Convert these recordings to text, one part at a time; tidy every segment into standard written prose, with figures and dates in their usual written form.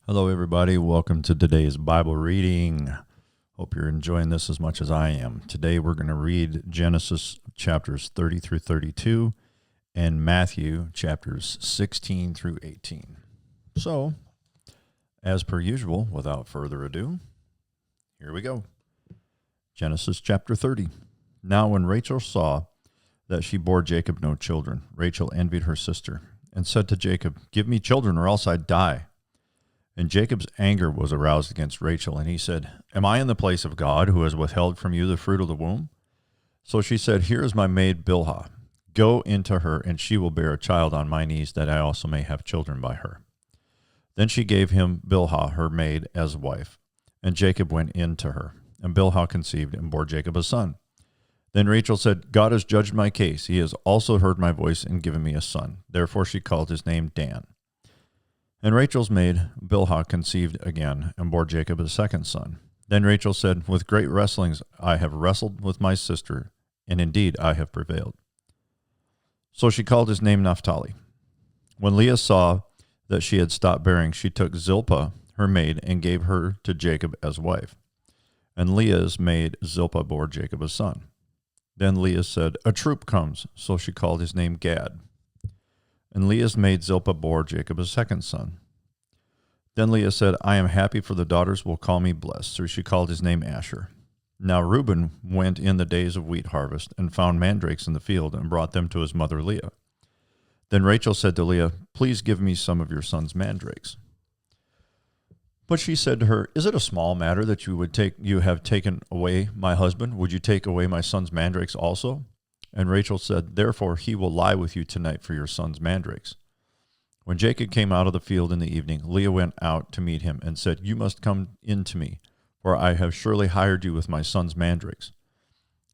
Hello, everybody. Welcome to today's Bible reading. Hope you're enjoying this as much as I am. Today, we're going to read Genesis chapters 30 through 32 and Matthew chapters 16 through 18. So, as per usual, without further ado, here we go. Genesis chapter 30. Now, when Rachel saw that she bore Jacob no children, Rachel envied her sister and said to Jacob, "Give me children, or else I die." And Jacob's anger was aroused against Rachel, and he said, "Am I in the place of God, who has withheld from you the fruit of the womb?" So she said, "Here is my maid Bilhah. Go into her, and she will bear a child on my knees, that I also may have children by her." Then she gave him Bilhah, her maid, as a wife. And Jacob went in to her. And Bilhah conceived and bore Jacob a son. Then Rachel said, "God has judged my case. He has also heard my voice and given me a son." Therefore she called his name Dan. And Rachel's maid Bilhah conceived again and bore Jacob a second son. Then Rachel said, "With great wrestlings I have wrestled with my sister, and indeed I have prevailed." So she called his name Naphtali. When Leah saw that she had stopped bearing, she took Zilpah, her maid, and gave her to Jacob as wife. And Leah's maid Zilpah bore Jacob a son. Then Leah said, "A troop comes." So she called his name Gad. And Leah's maid Zilpah bore Jacob a second son. Then Leah said, "I am happy, for the daughters will call me blessed." So she called his name Asher. Now Reuben went in the days of wheat harvest and found mandrakes in the field and brought them to his mother Leah. Then Rachel said to Leah, "Please give me some of your son's mandrakes." But she said to her, "Is it a small matter that you have taken away my husband? Would you take away my son's mandrakes also?" And Rachel said, "Therefore he will lie with you tonight for your son's mandrakes." When Jacob came out of the field in the evening, Leah went out to meet him and said, "You must come in to me, for I have surely hired you with my son's mandrakes."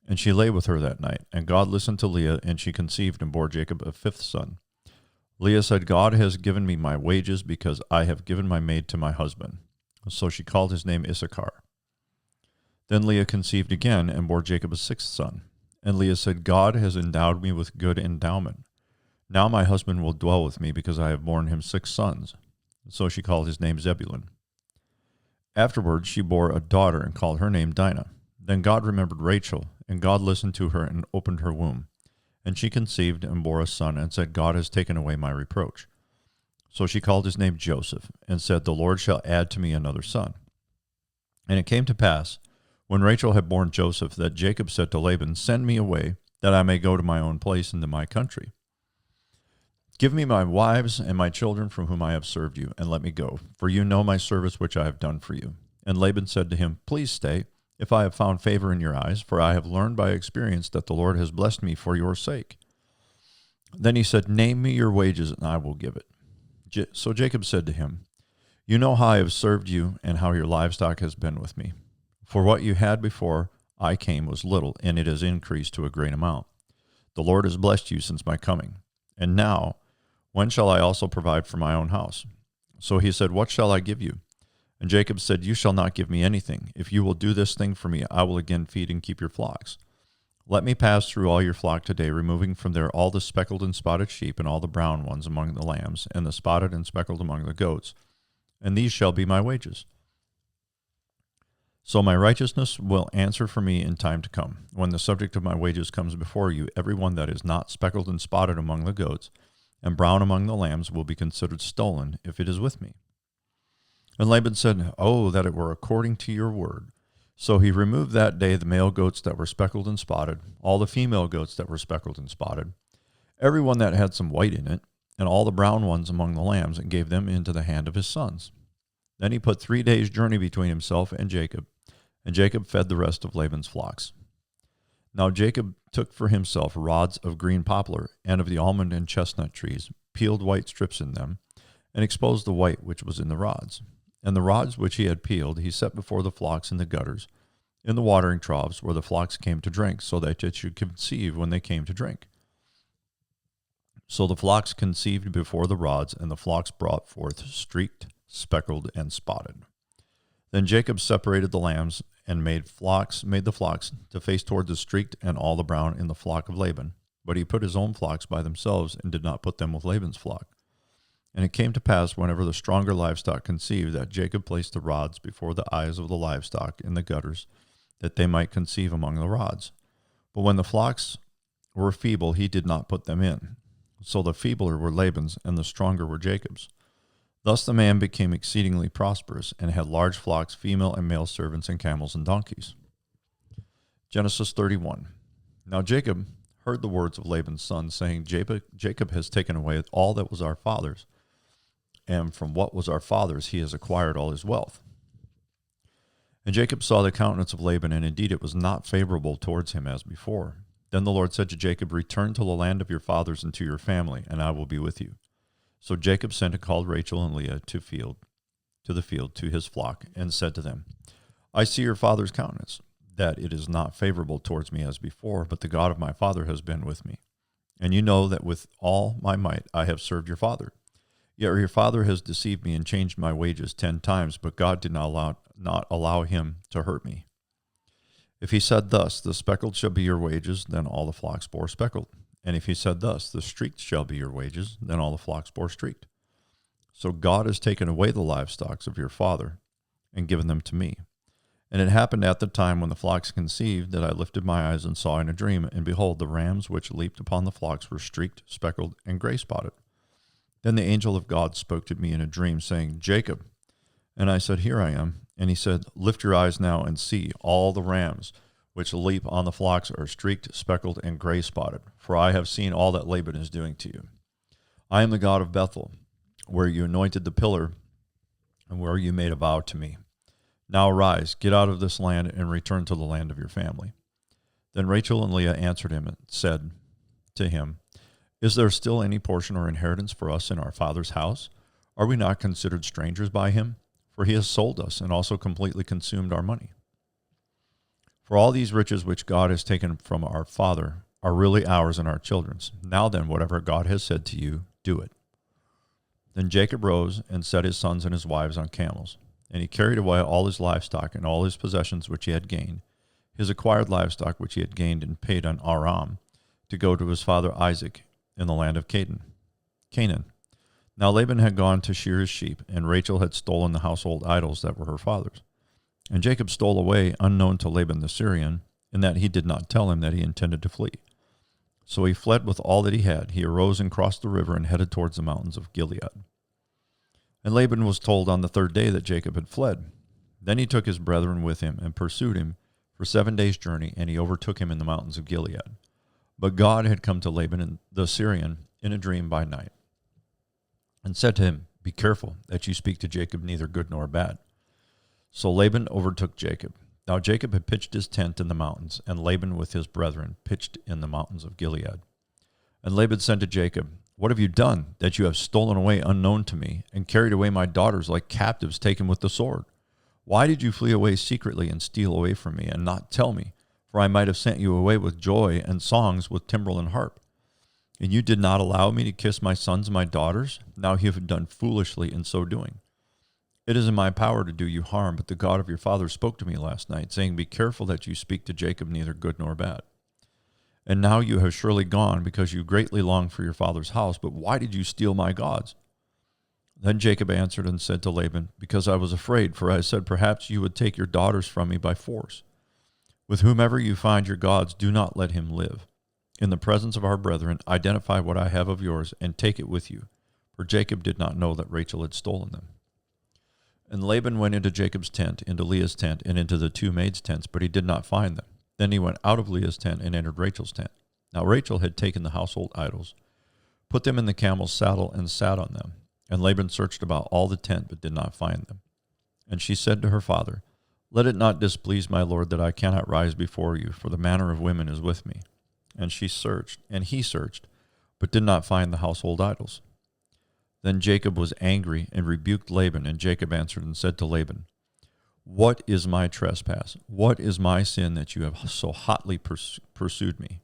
And she lay with her that night. And God listened to Leah, and she conceived and bore Jacob a fifth son. Leah said, "God has given me my wages, because I have given my maid to my husband." So she called his name Issachar. Then Leah conceived again and bore Jacob a sixth son. And Leah said, "God has endowed me with good endowment. Now my husband will dwell with me, because I have borne him six sons." So she called his name Zebulun. Afterwards she bore a daughter and called her name Dinah. Then God remembered Rachel, and God listened to her and opened her womb. And she conceived and bore a son, and said, "God has taken away my reproach." So she called his name Joseph, and said, "The Lord shall add to me another son." And it came to pass, when Rachel had borne Joseph, that Jacob said to Laban, "Send me away, that I may go to my own place into my country. Give me my wives and my children from whom I have served you, and let me go, for you know my service which I have done for you." And Laban said to him, "Please stay, if I have found favor in your eyes, for I have learned by experience that the Lord has blessed me for your sake." Then he said, "Name me your wages, and I will give it." So Jacob said to him, "You know how I have served you, and how your livestock has been with me. For what you had before I came was little, and it has increased to a great amount. The Lord has blessed you since my coming. And now, when shall I also provide for my own house?" So he said, "What shall I give you?" And Jacob said, "You shall not give me anything. If you will do this thing for me, I will again feed and keep your flocks. Let me pass through all your flock today, removing from there all the speckled and spotted sheep, and all the brown ones among the lambs, and the spotted and speckled among the goats. And these shall be my wages. So my righteousness will answer for me in time to come. When the subject of my wages comes before you, every one that is not speckled and spotted among the goats, and brown among the lambs, will be considered stolen, if it is with me." And Laban said, "Oh, that it were according to your word." So he removed that day the male goats that were speckled and spotted, all the female goats that were speckled and spotted, every one that had some white in it, and all the brown ones among the lambs, and gave them into the hand of his sons. Then he put 3 days' journey between himself and Jacob fed the rest of Laban's flocks. Now Jacob took for himself rods of green poplar, and of the almond and chestnut trees, peeled white strips in them, and exposed the white which was in the rods. And the rods which he had peeled he set before the flocks in the gutters, in the watering troughs where the flocks came to drink, so that it should conceive when they came to drink. So the flocks conceived before the rods, and the flocks brought forth streaked, speckled, and spotted. Then Jacob separated the lambs and made the flocks to face toward the streaked and all the brown in the flock of Laban. But he put his own flocks by themselves, and did not put them with Laban's flock. And it came to pass, whenever the stronger livestock conceived, that Jacob placed the rods before the eyes of the livestock in the gutters, that they might conceive among the rods. But when the flocks were feeble, he did not put them in. So the feebler were Laban's, and the stronger were Jacob's. Thus the man became exceedingly prosperous, and had large flocks, female and male servants, and camels and donkeys. Genesis 31. Now Jacob heard the words of Laban's son, saying, Jacob has taken away all that was our father's, and from what was our father's he has acquired all his wealth. And Jacob saw the countenance of Laban, and indeed it was not favorable towards him as before. Then the Lord said to Jacob, Return to the land of your fathers and to your family, and I will be with you. So Jacob sent and called Rachel and Leah to the field to his flock, and said to them, I see your father's countenance, that it is not favorable towards me as before, but the God of my father has been with me. And you know that with all my might I have served your father. Yet your father has deceived me and changed my wages 10 times, but God did not allow him to hurt me. If he said thus, the speckled shall be your wages, then all the flocks bore speckled. And if he said thus, the streaked shall be your wages, then all the flocks bore streaked. So God has taken away the livestock of your father and given them to me. And it happened at the time when the flocks conceived that I lifted my eyes and saw in a dream, and behold, the rams which leaped upon the flocks were streaked, speckled, and gray-spotted. Then the angel of God spoke to me in a dream, saying, Jacob. And I said, Here I am. And he said, Lift your eyes now and see, all the rams which leap on the flocks are streaked, speckled, and gray-spotted. For I have seen all that Laban is doing to you. I am the God of Bethel, where you anointed the pillar, and where you made a vow to me. Now arise, get out of this land, and return to the land of your family. Then Rachel and Leah answered him and said to him, Is there still any portion or inheritance for us in our father's house? Are we not considered strangers by him? For he has sold us and also completely consumed our money. For all these riches which God has taken from our father are really ours and our children's. Now then, whatever God has said to you, do it. Then Jacob rose and set his sons and his wives on camels. And he carried away all his livestock and all his possessions which he had gained, his acquired livestock which he had gained in Padan Aram, to go to his father Isaac in the land of Canaan. Now Laban had gone to shear his sheep, and Rachel had stolen the household idols that were her father's. And Jacob stole away unknown to Laban the Syrian, in that he did not tell him that he intended to flee. So he fled with all that he had. He arose and crossed the river and headed towards the mountains of Gilead. And Laban was told on the 3rd day that Jacob had fled. Then he took his brethren with him and pursued him for 7 days' journey, and he overtook him in the mountains of Gilead. But God had come to Laban the Syrian in a dream by night, and said to him, Be careful that you speak to Jacob neither good nor bad. So Laban overtook Jacob. Now Jacob had pitched his tent in the mountains, and Laban with his brethren pitched in the mountains of Gilead. And Laban said to Jacob, What have you done, that you have stolen away unknown to me, and carried away my daughters like captives taken with the sword? Why did you flee away secretly and steal away from me, and not tell me? For I might have sent you away with joy and songs with timbrel and harp. And you did not allow me to kiss my sons and my daughters? Now you have done foolishly in so doing. It is in my power to do you harm, but the God of your father spoke to me last night, saying, Be careful that you speak to Jacob neither good nor bad. And now you have surely gone, because you greatly long for your father's house. But why did you steal my gods? Then Jacob answered and said to Laban, Because I was afraid, for I said, Perhaps you would take your daughters from me by force. With whomever you find your gods, do not let him live. In the presence of our brethren, identify what I have of yours, and take it with you. For Jacob did not know that Rachel had stolen them. And Laban went into Jacob's tent, into Leah's tent, and into the 2 maids' tents, but he did not find them. Then he went out of Leah's tent and entered Rachel's tent. Now Rachel had taken the household idols, put them in the camel's saddle, and sat on them. And Laban searched about all the tent, but did not find them. And she said to her father, Let it not displease my lord that I cannot rise before you, for the manner of women is with me. And he searched, but did not find the household idols. Then Jacob was angry and rebuked Laban, and Jacob answered and said to Laban, What is my trespass? What is my sin that you have so hotly pursued me?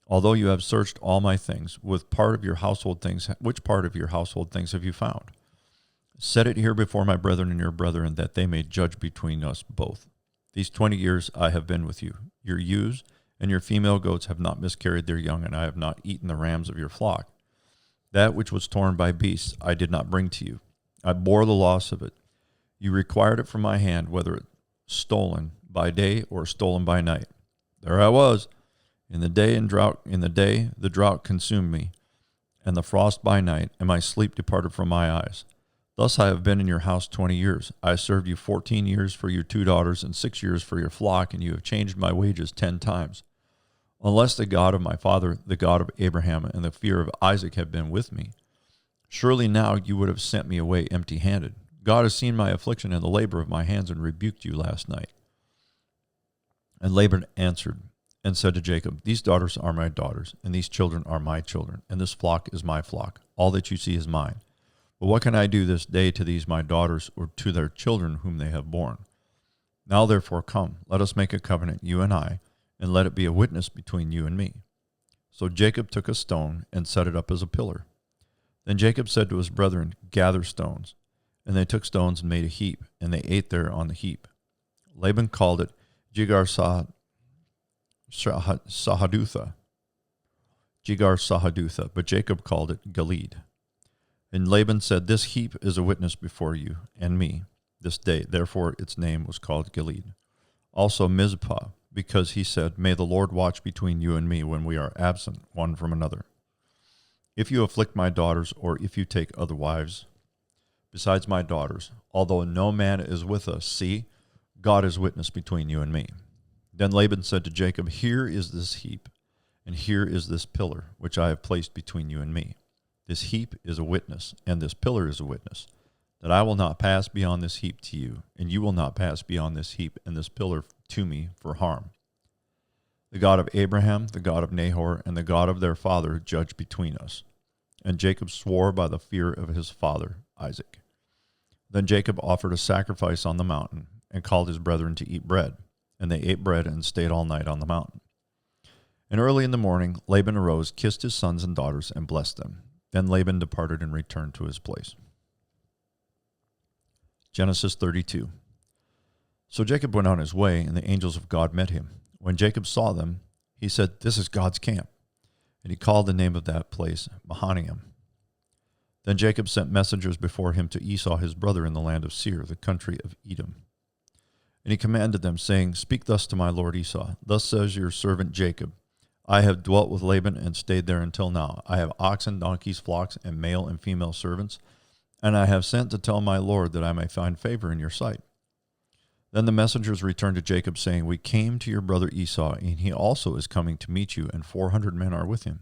Although you have searched all my things, which part of your household things have you found? Set it here before my brethren and your brethren, that they may judge between us both. These 20 years I have been with you. Your ewes and your female goats have not miscarried their young, and I have not eaten the rams of your flock. That which was torn by beasts I did not bring to you. I bore the loss of it. You required it from my hand, whether it stolen by day or stolen by night. There I was. In the day the drought consumed me, and the frost by night, and my sleep departed from my eyes. Thus I have been in your house 20 years. I served you 14 years for your 2 daughters, and 6 years for your flock, and you have changed my wages 10 times. Unless the God of my father, the God of Abraham, and the fear of Isaac had been with me, surely now you would have sent me away empty-handed. God has seen my affliction and the labor of my hands, and rebuked you last night. And Laban answered and said to Jacob, These daughters are my daughters, and these children are my children, and this flock is my flock. All that you see is mine. But what can I do this day to these my daughters, or to their children whom they have borne? Now therefore come, let us make a covenant, you and I, and let it be a witness between you and me. So Jacob took a stone and set it up as a pillar. Then Jacob said to his brethren, Gather stones. And they took stones and made a heap, and they ate there on the heap. Laban called it Sahadutha, but Jacob called it Gilead. And Laban said, This heap is a witness before you and me this day. Therefore its name was called Gilead. Also Mizpah, because he said, May the Lord watch between you and me when we are absent one from another. If you afflict my daughters, or if you take other wives besides my daughters, although no man is with us, see, God is witness between you and me. Then Laban said to Jacob, Here is this heap, and here is this pillar, which I have placed between you and me. This heap is a witness, and this pillar is a witness, that I will not pass beyond this heap to you, and you will not pass beyond this heap and this pillar to me for harm. The God of Abraham, the God of Nahor, and the God of their father judge between us. And Jacob swore by the fear of his father Isaac. Then Jacob offered a sacrifice on the mountain, and called his brethren to eat bread. And they ate bread and stayed all night on the mountain. And early in the morning Laban arose, kissed his sons and daughters, and blessed them. Then Laban departed and returned to his place. Genesis 32. So Jacob went on his way, and the angels of God met him. When Jacob saw them, he said, This is God's camp. And he called the name of that place Mahanaim. Then Jacob sent messengers before him to Esau his brother in the land of Seir, the country of Edom. And he commanded them, saying, Speak thus to my lord Esau. Thus says your servant Jacob, I have dwelt with Laban and stayed there until now. I have oxen, donkeys, flocks, and male and female servants, and I have sent to tell my lord that I may find favor in your sight. Then the messengers returned to Jacob, saying, We came to your brother Esau, and he also is coming to meet you, and 400 men are with him.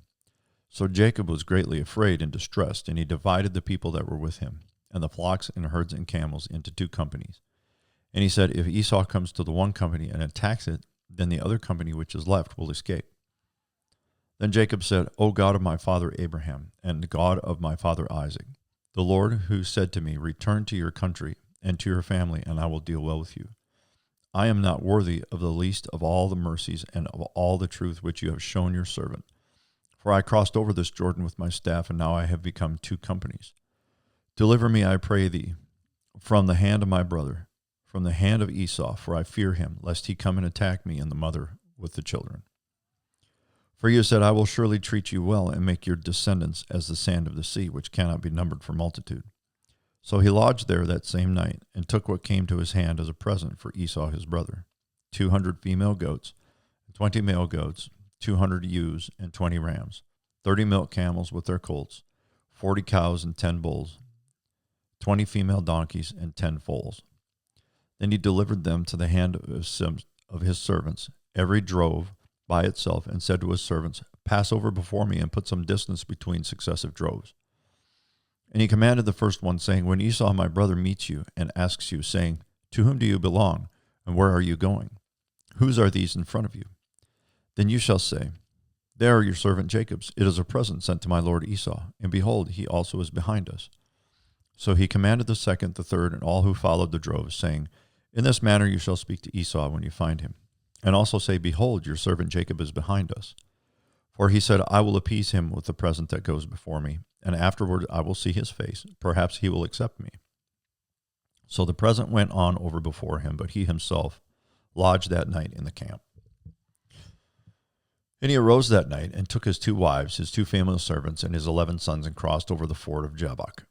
So Jacob was greatly afraid and distressed, and he divided the people that were with him, and the flocks and herds and camels, into 2 companies. And he said, If Esau comes to the one company and attacks it, then the other company which is left will escape. Then Jacob said, O God of my father Abraham, and God of my father Isaac, the Lord who said to me, Return to your country and to your family, and I will deal well with you. I am not worthy of the least of all the mercies and of all the truth which you have shown your servant. For I crossed over this Jordan with my staff, and now I have become 2 companies. Deliver me, I pray thee, from the hand of my brother, from the hand of Esau, for I fear him, lest he come and attack me and the mother with the children. For you said, I will surely treat you well, and make your descendants as the sand of the sea, which cannot be numbered for multitude. So he lodged there that same night, and took what came to his hand as a present for Esau his brother, 200 female goats, 20 male goats, 200 ewes, and 20 rams, 30 milk camels with their colts, 40 cows and 10 bulls, 20 female donkeys, and 10 foals. Then he delivered them to the hand of his servants, every drove by itself, and said to his servants, Pass over before me, and put some distance between successive droves. And he commanded the first one, saying, When Esau my brother meets you, and asks you, saying, To whom do you belong, and where are you going? Whose are these in front of you? Then you shall say, They are your servant Jacob's. It is a present sent to my lord Esau, and behold, he also is behind us. So he commanded the second, the third, and all who followed the droves, saying, In this manner you shall speak to Esau when you find him. And also say, Behold, your servant Jacob is behind us. For he said, I will appease him with the present that goes before me, and afterward I will see his face. Perhaps he will accept me. So the present went on over before him, but he himself lodged that night in the camp. And he arose that night and took his 2 wives, his 2 female servants, and his 11 sons, and crossed over the ford of Jabbok.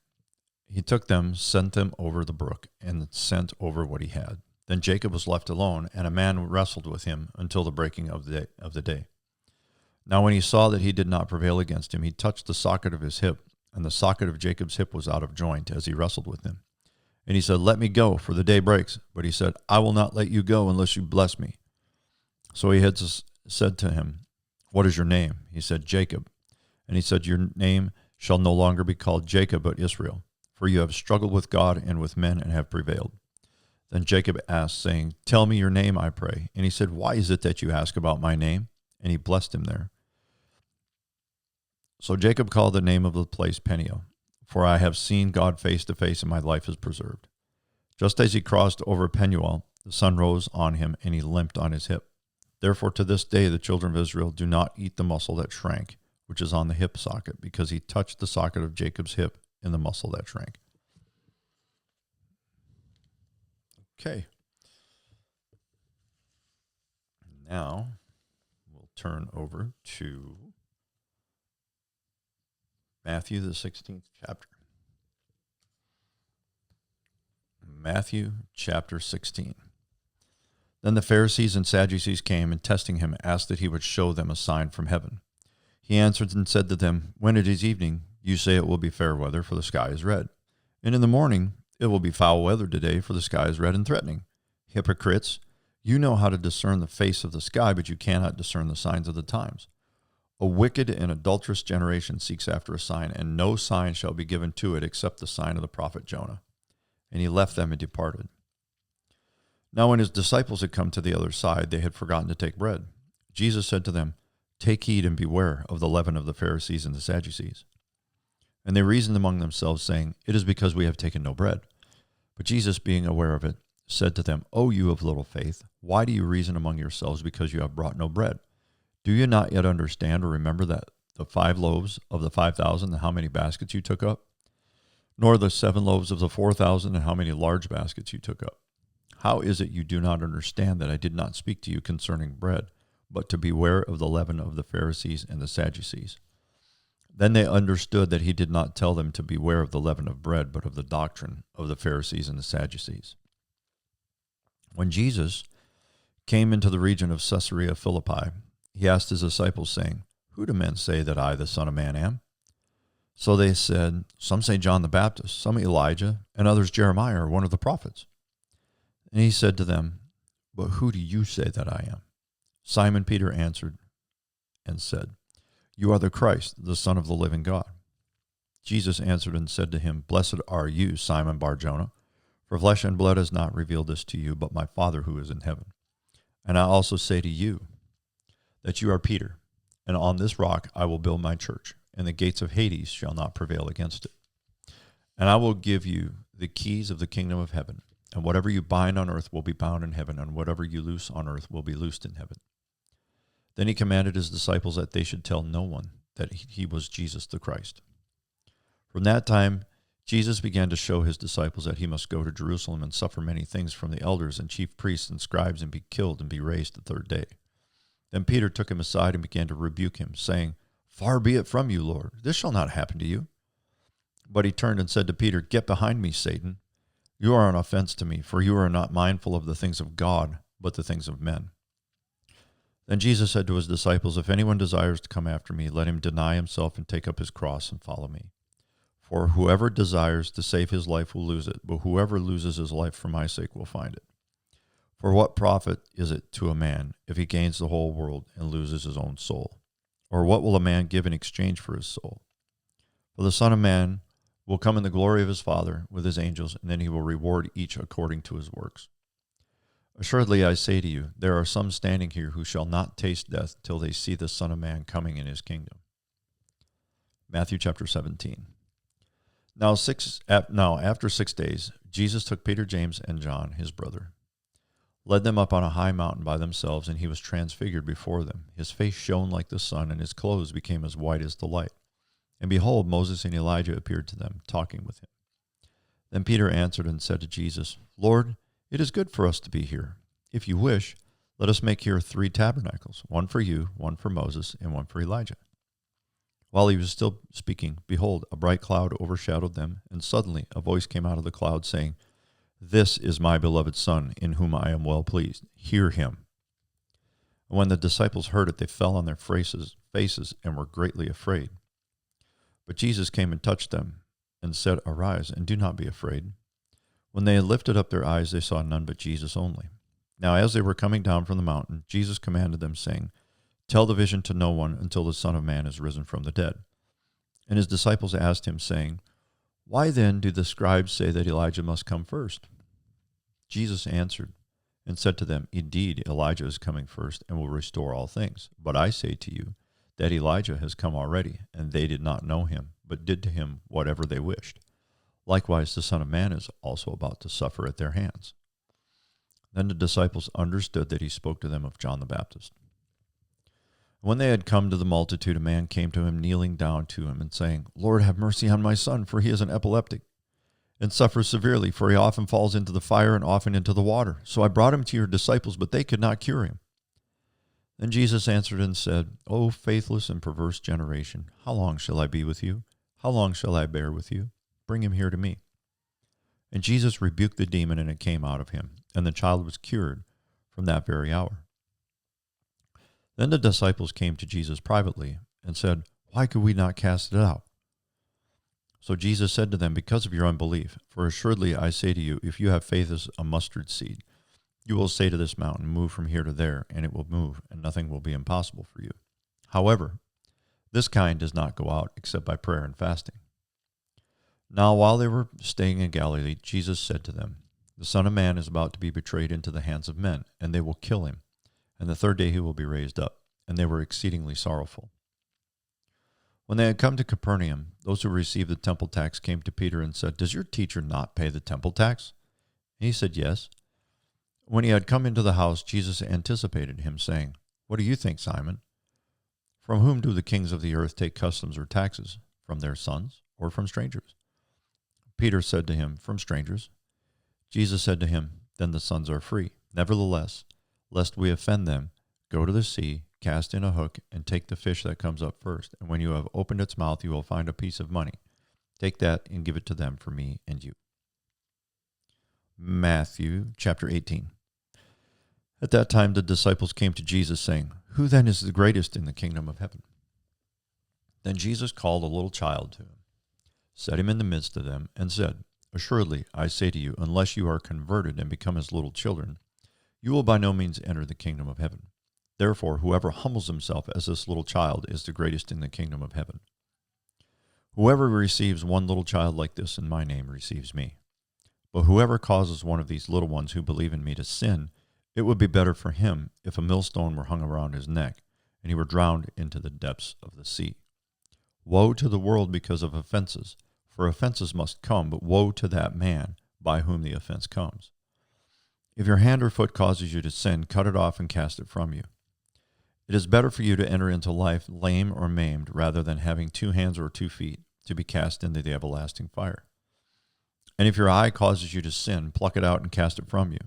He took them, sent them over the brook, and sent over what he had. Then Jacob was left alone, and a man wrestled with him until the breaking of the day. Now when he saw that he did not prevail against him, he touched the socket of his hip, and the socket of Jacob's hip was out of joint as he wrestled with him. And he said, "Let me go, for the day breaks." But he said, "I will not let you go unless you bless me." So he had said to him, "What is your name?" He said, "Jacob." And he said, "Your name shall no longer be called Jacob, but Israel, for you have struggled with God and with men and have prevailed." Then Jacob asked, saying, "Tell me your name, I pray." And he said, "Why is it that you ask about my name?" And he blessed him there. So Jacob called the name of the place Peniel, for I have seen God face to face, and my life is preserved. Just as he crossed over Penuel, the sun rose on him, and he limped on his hip. Therefore to this day the children of Israel do not eat the muscle that shrank, which is on the hip socket, because he touched the socket of Jacob's hip in the muscle that shrank. Okay. Now we'll turn over to Matthew, the 16th chapter. Matthew chapter 16. Then the Pharisees and Sadducees came, and testing him, asked that he would show them a sign from heaven. He answered and said to them, "When it is evening, you say it will be fair weather, for the sky is red. And in the morning, it will be foul weather today, for the sky is red and threatening. Hypocrites, you know how to discern the face of the sky, but you cannot discern the signs of the times. A wicked and adulterous generation seeks after a sign, and no sign shall be given to it except the sign of the prophet Jonah." And he left them and departed. Now when his disciples had come to the other side, they had forgotten to take bread. Jesus said to them, "Take heed and beware of the leaven of the Pharisees and the Sadducees." And they reasoned among themselves, saying, "It is because we have taken no bread." But Jesus, being aware of it, said to them, "O you of little faith, why do you reason among yourselves because you have brought no bread? Do you not yet understand or remember that the 5 loaves of the 5,000 and how many baskets you took up? Nor the 7 loaves of the 4,000 and how many large baskets you took up? How is it you do not understand that I did not speak to you concerning bread, but to beware of the leaven of the Pharisees and the Sadducees?" Then they understood that he did not tell them to beware of the leaven of bread, but of the doctrine of the Pharisees and the Sadducees. When Jesus came into the region of Caesarea Philippi, he asked his disciples, saying, "Who do men say that I, the Son of Man, am?" So they said, "Some say John the Baptist, some Elijah, and others Jeremiah or one of the prophets." And he said to them, "But who do you say that I am?" Simon Peter answered and said, "You are the Christ, the Son of the living God." Jesus answered and said to him, "Blessed are you, Simon Bar-Jonah, for flesh and blood has not revealed this to you, but my Father who is in heaven. And I also say to you that you are Peter, and on this rock I will build my church, and the gates of Hades shall not prevail against it. And I will give you the keys of the kingdom of heaven, and whatever you bind on earth will be bound in heaven, and whatever you loose on earth will be loosed in heaven." Then he commanded his disciples that they should tell no one that he was Jesus the Christ. From that time, Jesus began to show his disciples that he must go to Jerusalem and suffer many things from the elders and chief priests and scribes, and be killed and be raised the 3rd day. Then Peter took him aside and began to rebuke him, saying, "Far be it from you, Lord, this shall not happen to you." But he turned and said to Peter, "Get behind me, Satan. You are an offense to me, for you are not mindful of the things of God, but the things of men." Then Jesus said to his disciples, "If anyone desires to come after me, let him deny himself and take up his cross and follow me. For whoever desires to save his life will lose it, but whoever loses his life for my sake will find it. For what profit is it to a man if he gains the whole world and loses his own soul? Or what will a man give in exchange for his soul? For the Son of Man will come in the glory of his Father with his angels, and then he will reward each according to his works. Assuredly, I say to you, there are some standing here who shall not taste death till they see the Son of Man coming in his kingdom." Matthew chapter 17. Now after 6 days, Jesus took Peter, James, and John, his brother, led them up on a high mountain by themselves, and he was transfigured before them. His face shone like the sun, and his clothes became as white as the light. And behold, Moses and Elijah appeared to them, talking with him. Then Peter answered and said to Jesus, "Lord, it is good for us to be here. If you wish, Let us make here 3 tabernacles, one for you, one for Moses, and one for Elijah. While he was still speaking, behold, a bright cloud overshadowed them, and suddenly a voice came out of the cloud, saying, This is my beloved Son, in whom I am well pleased. Hear him. And when the disciples heard it, they fell on their faces and were greatly afraid. But Jesus came and touched them, and said, Arise, and do not be afraid. When they had lifted up their eyes, they saw none but Jesus only. Now as they were coming down from the mountain, Jesus commanded them, saying, Tell the vision to no one until the Son of Man is risen from the dead. And his disciples asked him, saying, Why then do the scribes say that Elijah must come first? Jesus answered and said to them, Indeed, Elijah is coming first and will restore all things. But I say to you that Elijah has come already, and they did not know him, but did to him whatever they wished. Likewise, the Son of Man is also about to suffer at their hands. Then the disciples understood that he spoke to them of John the Baptist. When they had come to the multitude, a man came to him, kneeling down to him, and saying, Lord, have mercy on my son, for he is an epileptic, and suffers severely, for he often falls into the fire and often into the water. So I brought him to your disciples, but they could not cure him. Then Jesus answered and said, O faithless and perverse generation, how long shall I be with you? How long shall I bear with you? Bring him here to me. And Jesus rebuked the demon, and it came out of him, and the child was cured from that very hour. Then the disciples came to Jesus privately and said, Why could we not cast it out? So Jesus said to them, Because of your unbelief. For assuredly I say to you, if you have faith as a mustard seed, you will say to this mountain, Move from here to there, and it will move, and nothing will be impossible for you. However, this kind does not go out except by prayer and fasting. Now while they were staying in Galilee, Jesus said to them, The Son of Man is about to be betrayed into the hands of men, and they will kill him. And the 3rd day he will be raised up. And they were exceedingly sorrowful. When they had come to Capernaum, those who received the temple tax came to Peter and said, Does your teacher not pay the temple tax? And he said, Yes. When he had come into the house, Jesus anticipated him, saying, What do you think, Simon? From whom do the kings of the earth take customs or taxes? From their sons or from strangers? Peter said to him, From strangers. Jesus said to him, Then the sons are free. Nevertheless, lest we offend them, go to the sea, cast in a hook, and take the fish that comes up first. And when you have opened its mouth, you will find a piece of money. Take that and give it to them for me and you. Matthew chapter 18. At that time the disciples came to Jesus, saying, Who then is the greatest in the kingdom of heaven? Then Jesus called a little child to him, set him in the midst of them, and said, Assuredly, I say to you, unless you are converted and become as little children, you will by no means enter the kingdom of heaven. Therefore, whoever humbles himself as this little child is the greatest in the kingdom of heaven. Whoever receives one little child like this in my name receives me. But whoever causes one of these little ones who believe in me to sin, it would be better for him if a millstone were hung around his neck and he were drowned into the depths of the sea. Woe to the world because of offenses, for offenses must come, but woe to that man by whom the offense comes. If your hand or foot causes you to sin, cut it off and cast it from you. It is better for you to enter into life lame or maimed rather than having 2 hands or 2 feet to be cast into the everlasting fire. And if your eye causes you to sin, pluck it out and cast it from you.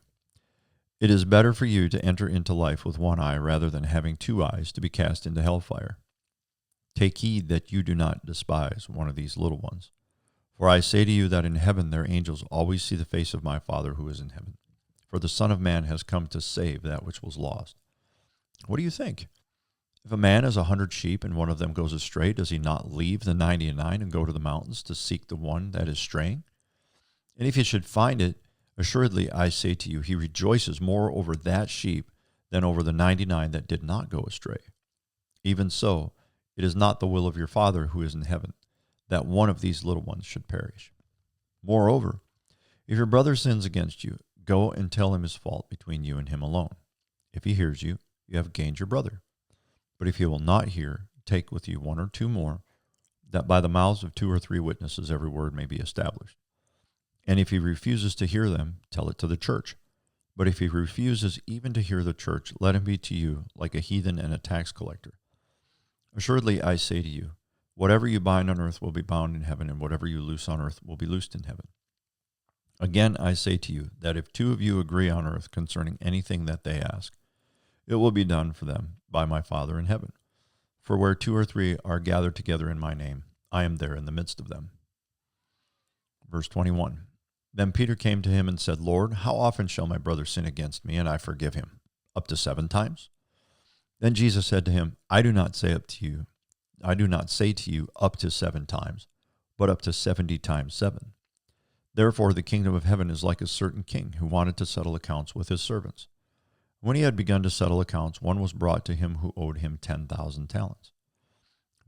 It is better for you to enter into life with 1 eye rather than having 2 eyes to be cast into hellfire. Take heed that you do not despise one of these little ones. For I say to you that in heaven their angels always see the face of my Father who is in heaven. For the Son of Man has come to save that which was lost. What do you think? If a man has 100 sheep and one of them goes astray, does he not leave the 99 and go to the mountains to seek the one that is straying? And if he should find it, assuredly I say to you, he rejoices more over that sheep than over the 99 that did not go astray. Even so, it is not the will of your Father who is in heaven that one of these little ones should perish. Moreover, if your brother sins against you, go and tell him his fault between you and him alone. If he hears you, you have gained your brother. But if he will not hear, take with you 1 or 2 more, that by the mouths of 2 or 3 witnesses every word may be established. And if he refuses to hear them, tell it to the church. But if he refuses even to hear the church, let him be to you like a heathen and a tax collector. Assuredly, I say to you, whatever you bind on earth will be bound in heaven, and whatever you loose on earth will be loosed in heaven. Again, I say to you that if 2 of you agree on earth concerning anything that they ask, it will be done for them by my Father in heaven. For where 2 or 3 are gathered together in my name, I am there in the midst of them. Verse 21. Then Peter came to him and said, Lord, how often shall my brother sin against me, and I forgive him? Up to 7 times? Then Jesus said to him, I do not say to you up to 7 times, but up to 70 times 7. Therefore the kingdom of heaven is like a certain king who wanted to settle accounts with his servants. When he had begun to settle accounts, one was brought to him who owed him 10,000 talents.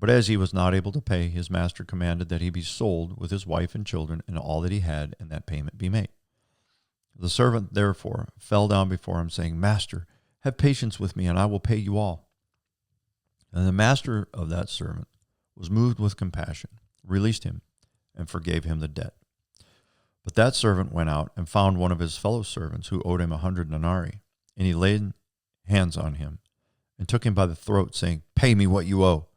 But as he was not able to pay, his master commanded that he be sold with his wife and children and all that he had, and that payment be made. The servant therefore fell down before him, saying, Master, have patience with me, and I will pay you all. And the master of that servant was moved with compassion, released him, and forgave him the debt. But that servant went out and found one of his fellow servants who owed him 100 denarii, and he laid hands on him and took him by the throat, saying, Pay me what you owe.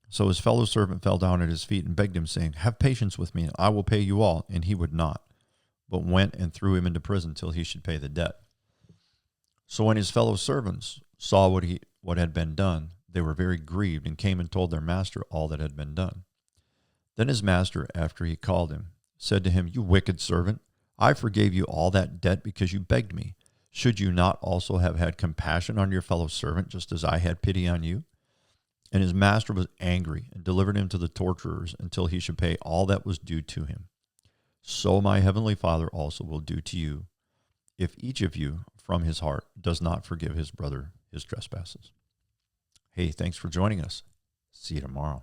So his fellow servant fell down at his feet and begged him, saying, Have patience with me, and I will pay you all. And he would not, but went and threw him into prison till he should pay the debt. So when his fellow servants saw what had been done, they were very grieved, and came and told their master all that had been done. Then his master, after he called him, said to him, You wicked servant, I forgave you all that debt because you begged me. Should you not also have had compassion on your fellow servant, just as I had pity on you? And his master was angry and delivered him to the torturers until he should pay all that was due to him. So my heavenly Father also will do to you, if each of you from his heart does not forgive his brother his trespasses. Hey, thanks for joining us. See you tomorrow.